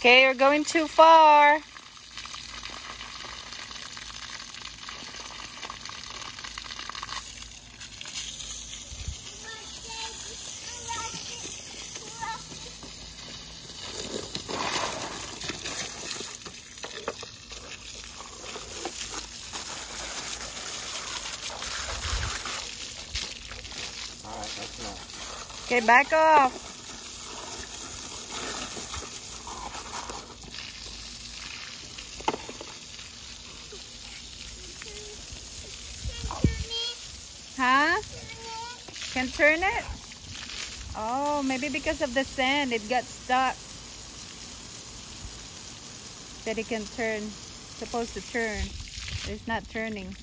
Okay, you're going too far. Alright, that's enough. Okay, back off. Huh? Can turn it? Oh, maybe because of the sand, it got stuck. That it can turn. Supposed to turn. It's not turning.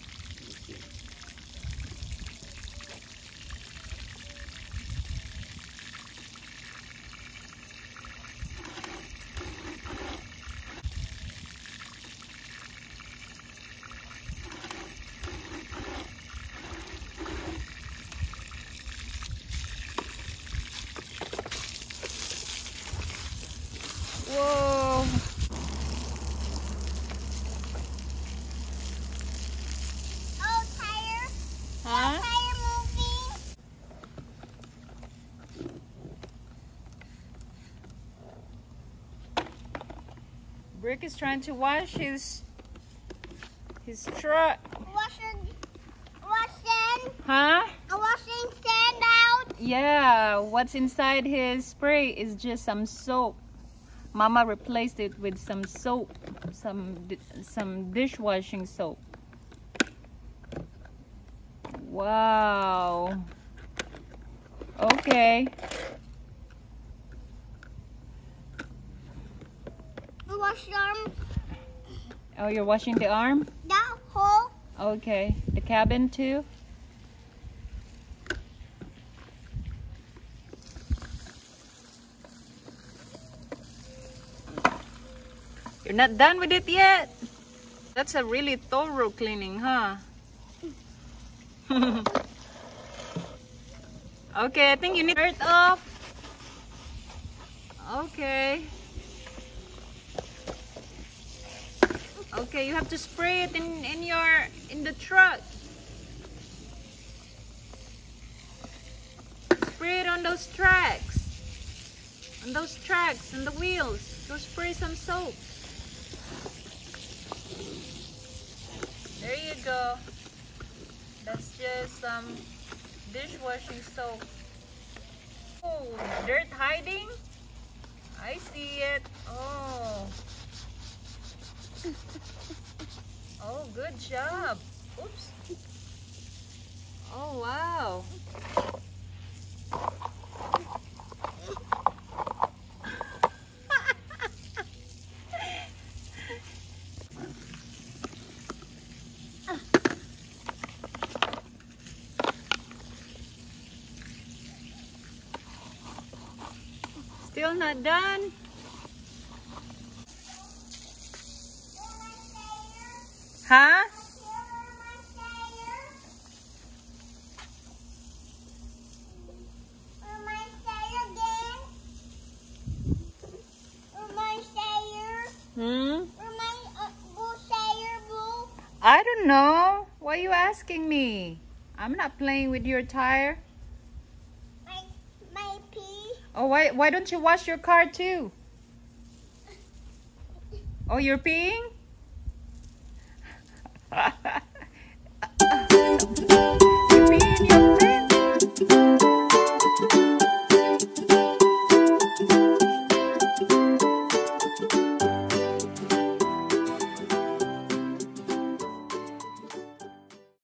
Whoa. Oh, tire. Huh? Tire moving. Brick is trying to wash his truck. Washing. Huh? Washing sand out. Yeah, what's inside his spray is just some soap. Mama replaced it with some soap, some dishwashing soap. Wow. Okay. Wash arm. Oh, you're washing the arm? That hole. Okay. The cabin too? You're not done with it yet? That's a really thorough cleaning, huh? Okay, I think you need dirt off. Okay. Okay, you have to spray it in the truck. Spray it on those tracks. On those tracks and the wheels. Go spray some soap. There you go. That's just some dishwashing soap. Oh, dirt hiding? I see it. Oh. Oh, good job. Oops. Oh, wow. Still not done? Huh? I don't know. Why are you asking me? I'm not playing with your tire. My pee. Oh, why don't you wash your car too? Oh, you're peeing? You're peeing in your